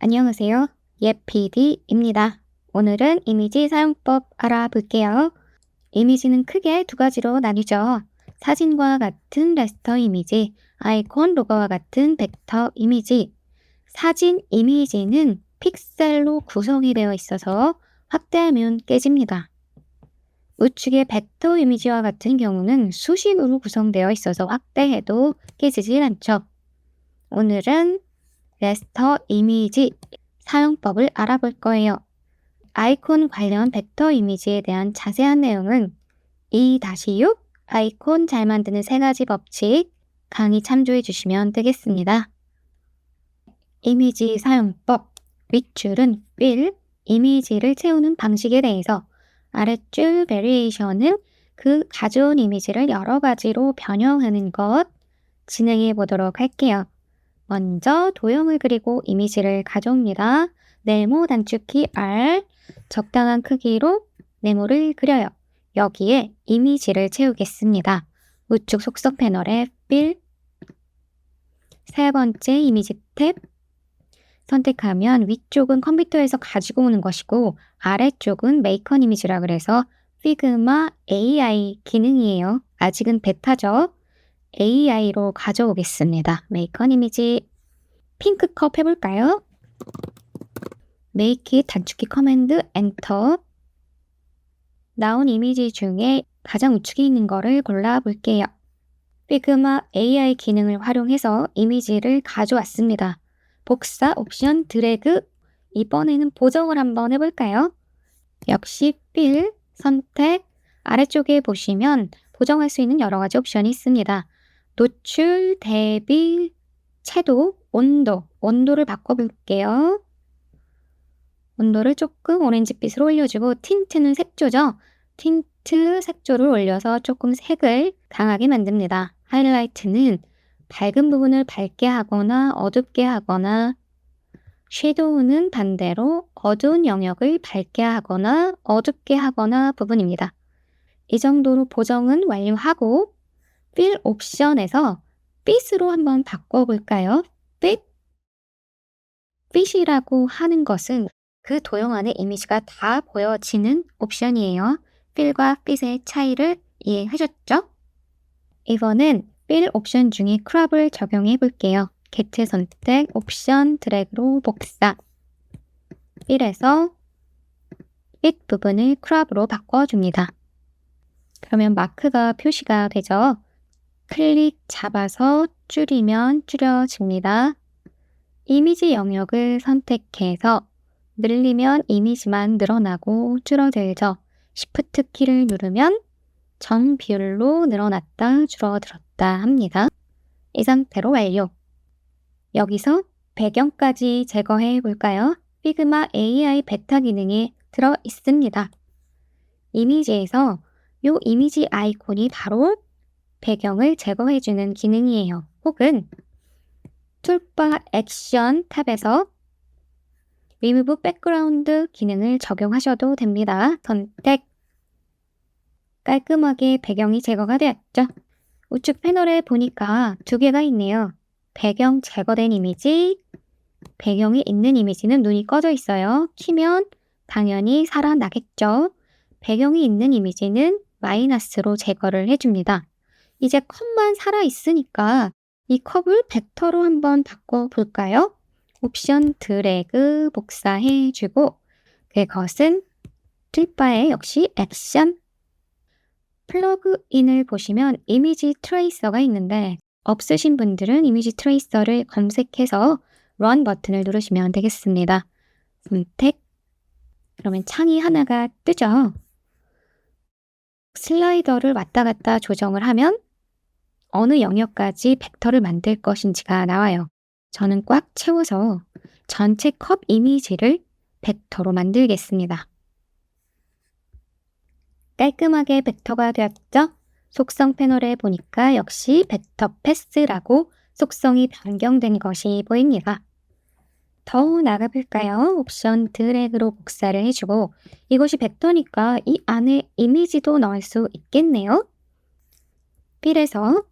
안녕하세요. 예PD입니다. 오늘은 이미지 사용법 알아볼게요. 이미지는 크게 두 가지로 나뉘죠. 사진과 같은 레스터 이미지, 아이콘 로고와 같은 벡터 이미지. 사진 이미지는 픽셀로 구성이 되어 있어서 확대하면 깨집니다. 우측의 벡터 이미지와 같은 경우는 수식으로 구성되어 있어서 확대해도 깨지질 않죠. 오늘은 레스터 이미지 사용법을 알아볼 거예요. 아이콘 관련 벡터 이미지에 대한 자세한 내용은 2-6 아이콘 잘 만드는 3가지 법칙 강의 참조해 주시면 되겠습니다. 이미지 사용법 윗줄은 fill, 이미지를 채우는 방식에 대해서 아랫줄 variation은 그 가져온 이미지를 여러 가지로 변형하는 것 진행해 보도록 할게요. 먼저 도형을 그리고 이미지를 가져옵니다. 네모 단축키 R, 적당한 크기로 네모를 그려요. 여기에 이미지를 채우겠습니다. 우측 속성 패널에 fill, 세 번째 이미지 탭 선택하면 위쪽은 컴퓨터에서 가지고 오는 것이고 아래쪽은 메이컨 이미지라 그래서 피그마 AI 기능이에요. 아직은 베타죠. AI로 가져오겠습니다. 메이컨 이미지 핑크컵 해볼까요? Make 단축키 커맨드 엔터. 나온 이미지 중에 가장 우측에 있는 거를 골라볼게요. 피그마 AI 기능을 활용해서 이미지를 가져왔습니다. 복사 옵션 드래그. 이번에는 보정을 한번 해볼까요? 역시 fill 선택. 아래쪽에 보시면 보정할 수 있는 여러 가지 옵션이 있습니다. 노출, 대비, 채도, 온도를 바꿔볼게요. 온도를 조금 오렌지빛으로 올려주고 틴트는 색조죠. 틴트 색조를 올려서 조금 색을 강하게 만듭니다. 하이라이트는 밝은 부분을 밝게 하거나 어둡게 하거나 섀도우는 반대로 어두운 영역을 밝게 하거나 어둡게 하거나 부분입니다. 이 정도로 보정은 완료하고 fill 옵션에서 빛으로 한번 바꿔볼까요? 빛이라고 하는 것은 그 도형 안에 이미지가 다 보여지는 옵션이에요. fill과 빛의 차이를 이해하셨죠? 이번엔 fill 옵션 중에 crop을 적용해 볼게요. get 선택, 옵션 드래그로 복사. fill에서 빛 부분을 crop으로 바꿔줍니다. 그러면 마크가 표시가 되죠. 클릭 잡아서 줄이면 줄여집니다. 이미지 영역을 선택해서 늘리면 이미지만 늘어나고 줄어들죠. Shift 키를 누르면 정 비율로 늘어났다 줄어들었다 합니다. 이 상태로 완료. 여기서 배경까지 제거해 볼까요? 피그마 AI 베타 기능이 들어 있습니다. 이미지에서 이 이미지 아이콘이 바로 배경을 제거해주는 기능이에요. 혹은 툴바 액션 탭에서 Remove Background 기능을 적용하셔도 됩니다. 선택. 깔끔하게 배경이 제거가 되었죠. 우측 패널에 보니까 두 개가 있네요. 배경 제거된 이미지, 배경이 있는 이미지는 눈이 꺼져 있어요. 키면 당연히 살아나겠죠. 배경이 있는 이미지는 마이너스로 제거를 해줍니다. 이제 컵만 살아있으니까 이 컵을 벡터로 한번 바꿔볼까요? 옵션 드래그 복사해주고 그것은 툴바에 역시 액션. 플러그인을 보시면 이미지 트레이서가 있는데 없으신 분들은 이미지 트레이서를 검색해서 Run 버튼을 누르시면 되겠습니다. 선택. 그러면 창이 하나가 뜨죠. 슬라이더를 왔다 갔다 조정을 하면 어느 영역까지 벡터를 만들 것인지가 나와요. 저는 꽉 채워서 전체 컵 이미지를 벡터로 만들겠습니다. 깔끔하게 벡터가 되었죠? 속성 패널에 보니까 역시 벡터 패스라고 속성이 변경된 것이 보입니다. 더 나가볼까요? 옵션 드래그로 복사를 해주고 이것이 벡터니까 이 안에 이미지도 넣을 수 있겠네요. 필에서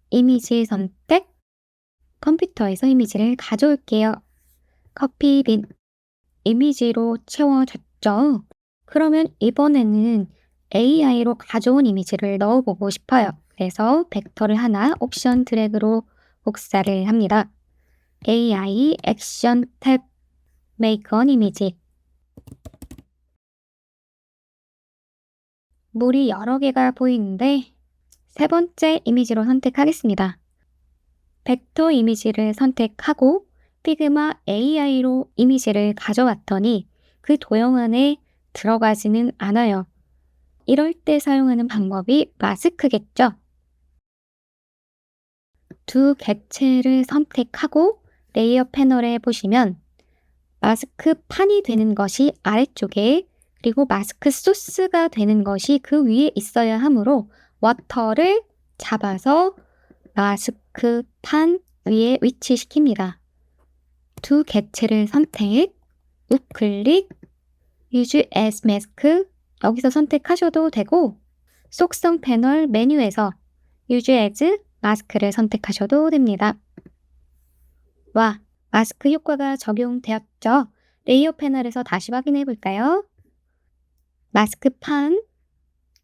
이미지 선택, 컴퓨터에서 이미지를 가져올게요. 커피빈 이미지로 채워졌죠. 그러면 이번에는 AI로 가져온 이미지를 넣어보고 싶어요. 그래서 벡터를 하나 옵션 드래그로 복사를 합니다. AI 액션 탭 Make an image. 물이 여러 개가 보이는데 세 번째 이미지로 선택하겠습니다. 벡터 이미지를 선택하고 피그마 AI로 이미지를 가져왔더니 그 도형 안에 들어가지는 않아요. 이럴 때 사용하는 방법이 마스크겠죠? 두 객체를 선택하고 레이어 패널에 보시면 마스크 판이 되는 것이 아래쪽에 그리고 마스크 소스가 되는 것이 그 위에 있어야 하므로 워터를 잡아서 마스크 판 위에 위치시킵니다. 두 객체를 선택, 우클릭, Use as Mask 여기서 선택하셔도 되고 속성 패널 메뉴에서 Use as 마스크를 선택하셔도 됩니다. 와, 마스크 효과가 적용되었죠? 레이어 패널에서 다시 확인해 볼까요? 마스크 판,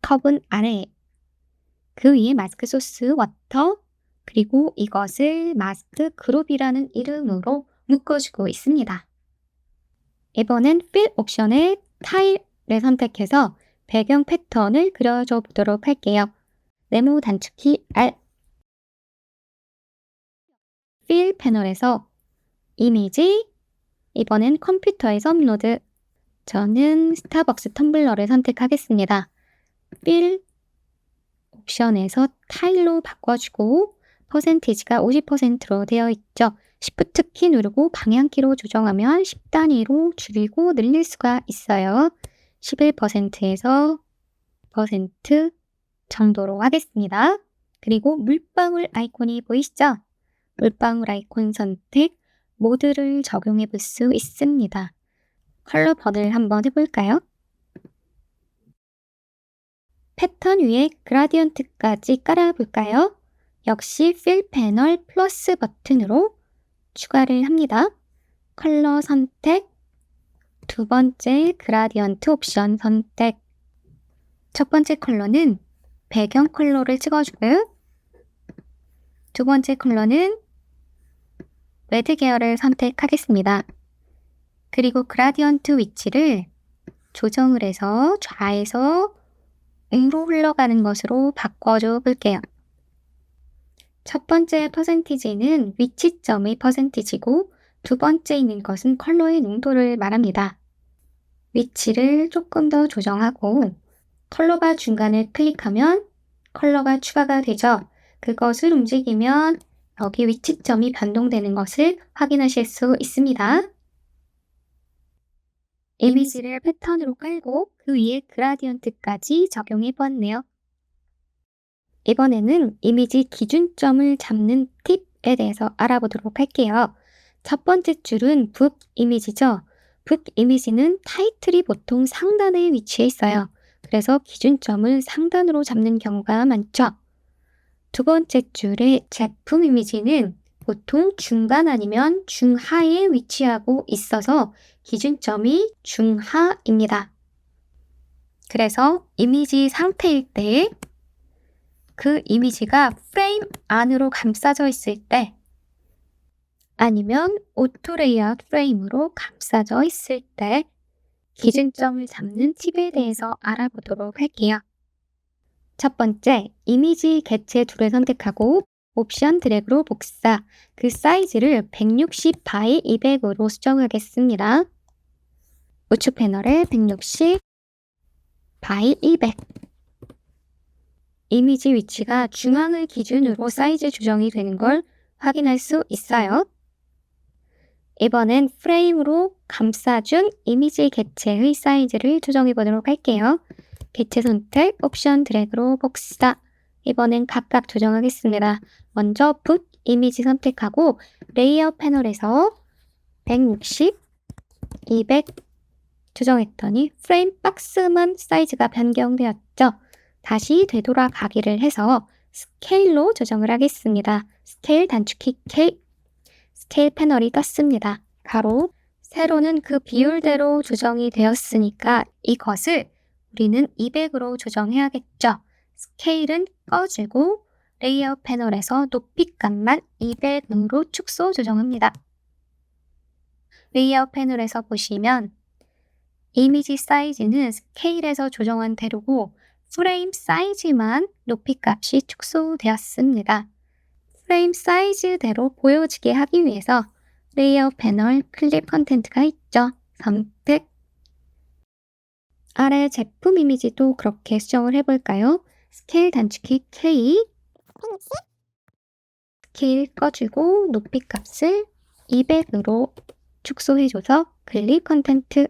컵은 아래, 그 위에 마스크 소스, 워터, 그리고 이것을 마스크 그룹이라는 이름으로 묶어주고 있습니다. 이번엔 Fill 옵션의 타일을 선택해서 배경 패턴을 그려줘 보도록 할게요. 네모 단축키 R Fill 패널에서 이미지, 이번엔 컴퓨터에서 업로드. 저는 스타벅스 텀블러를 선택하겠습니다. Fill 옵션에서 타일로 바꿔주고 퍼센티지가 50%로 되어 있죠. Shift 키 누르고 방향키로 조정하면 10단위로 줄이고 늘릴 수가 있어요. 11%에서 % 정도로 하겠습니다. 그리고 물방울 아이콘이 보이시죠? 물방울 아이콘 선택, 모드를 적용해 볼 수 있습니다. 컬러 버들 한번 해볼까요? 패턴 위에 그라디언트까지 깔아볼까요? 역시 Fill 패널 플러스 버튼으로 추가를 합니다. 컬러 선택, 두 번째 그라디언트 옵션 선택. 첫 번째 컬러는 배경 컬러를 찍어주고요. 두 번째 컬러는 레드 계열을 선택하겠습니다. 그리고 그라디언트 위치를 조정을 해서 좌에서 우로 흘러가는 것으로 바꿔줘 볼게요. 첫 번째 퍼센티지는 위치점의 퍼센티지고 두 번째 있는 것은 컬러의 농도를 말합니다. 위치를 조금 더 조정하고 컬러바 중간을 클릭하면 컬러가 추가가 되죠. 그것을 움직이면 여기 위치점이 변동되는 것을 확인하실 수 있습니다. 이미지를 패턴으로 깔고 그 위에 그라디언트까지 적용해 보았네요. 이번에는 이미지 기준점을 잡는 팁에 대해서 알아보도록 할게요. 첫 번째 줄은 북 이미지죠. 북 이미지는 타이틀이 보통 상단에 위치해 있어요. 그래서 기준점을 상단으로 잡는 경우가 많죠. 두 번째 줄의 제품 이미지는 보통 중간 아니면 중하에 위치하고 있어서 기준점이 중하입니다. 그래서 이미지 상태일 때 그 이미지가 프레임 안으로 감싸져 있을 때 아니면 오토 레이아웃 프레임으로 감싸져 있을 때 기준점을 잡는 팁에 대해서 알아보도록 할게요. 첫 번째, 이미지 개체 둘을 선택하고 옵션 드래그로 복사, 그 사이즈를 160 바이 200으로 수정하겠습니다. 우측 패널에 160 바이 200. 이미지 위치가 중앙을 기준으로 사이즈 조정이 되는 걸 확인할 수 있어요. 이번엔 프레임으로 감싸준 이미지 개체의 사이즈를 조정해 보도록 할게요. 개체 선택, 옵션 드래그로 복사. 이번엔 각각 조정하겠습니다. 먼저 붓 이미지 선택하고 레이어 패널에서 160, 200 조정했더니 프레임 박스만 사이즈가 변경되었죠. 다시 되돌아가기를 해서 스케일로 조정을 하겠습니다. 스케일 단축키 K, 스케일 패널이 떴습니다. 가로 세로는 그 비율대로 조정이 되었으니까 이것을 우리는 200으로 조정해야겠죠. 스케일은 꺼지고 레이어 패널에서 높이값만 200으로 축소 조정합니다. 레이어 패널에서 보시면 이미지 사이즈는 스케일에서 조정한 대로고 프레임 사이즈만 높이값이 축소되었습니다. 프레임 사이즈대로 보여지게 하기 위해서 레이어 패널 클립 컨텐트가 있죠. 선택. 아래 제품 이미지도 그렇게 수정을 해볼까요? 스케일 단축키 K, 스케일 꺼주고 높이 값을 200으로 축소해줘서 클립 컨텐트.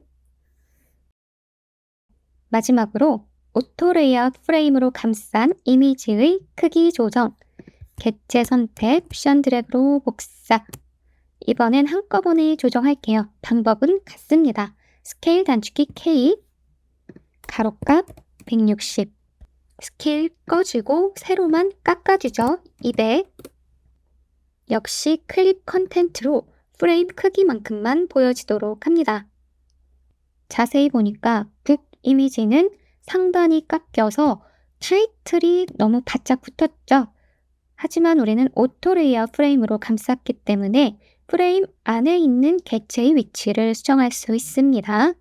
마지막으로 오토 레이아웃 프레임으로 감싼 이미지의 크기 조정. 객체 선택, 옵션 드래그로 복사. 이번엔 한꺼번에 조정할게요. 방법은 같습니다. 스케일 단축키 K, 가로값 160, 스케일 꺼주고 세로만 깎아주죠. 200. 역시 클립 컨텐트로 프레임 크기만큼만 보여지도록 합니다. 자세히 보니까 북 이미지는 상단이 깎여서 타이틀이 너무 바짝 붙었죠. 하지만 우리는 오토 레이아웃 프레임으로 감쌌기 때문에 프레임 안에 있는 객체의 위치를 수정할 수 있습니다.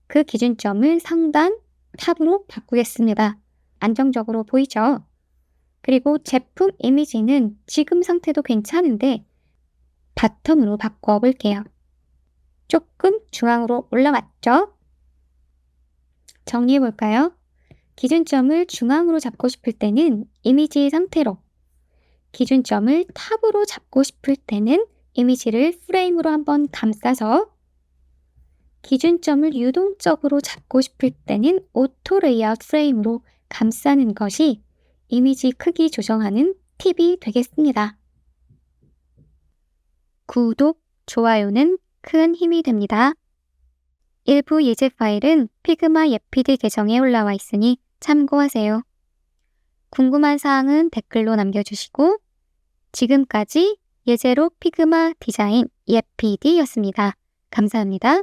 그 기준점을 상단 탑으로 바꾸겠습니다. 안정적으로 보이죠? 그리고 제품 이미지는 지금 상태도 괜찮은데 바텀으로 바꿔볼게요. 조금 중앙으로 올라왔죠? 정리해볼까요? 기준점을 중앙으로 잡고 싶을 때는 이미지 상태로, 기준점을 탑으로 잡고 싶을 때는 이미지를 프레임으로 한번 감싸서, 기준점을 유동적으로 잡고 싶을 때는 오토 레이아웃 프레임으로 감싸는 것이 이미지 크기 조정하는 팁이 되겠습니다. 구독, 좋아요는 큰 힘이 됩니다. 일부 예제 파일은 피그마 예피드 계정에 올라와 있으니 참고하세요. 궁금한 사항은 댓글로 남겨주시고 지금까지 예제로 피그마 디자인 예피드였습니다. 감사합니다.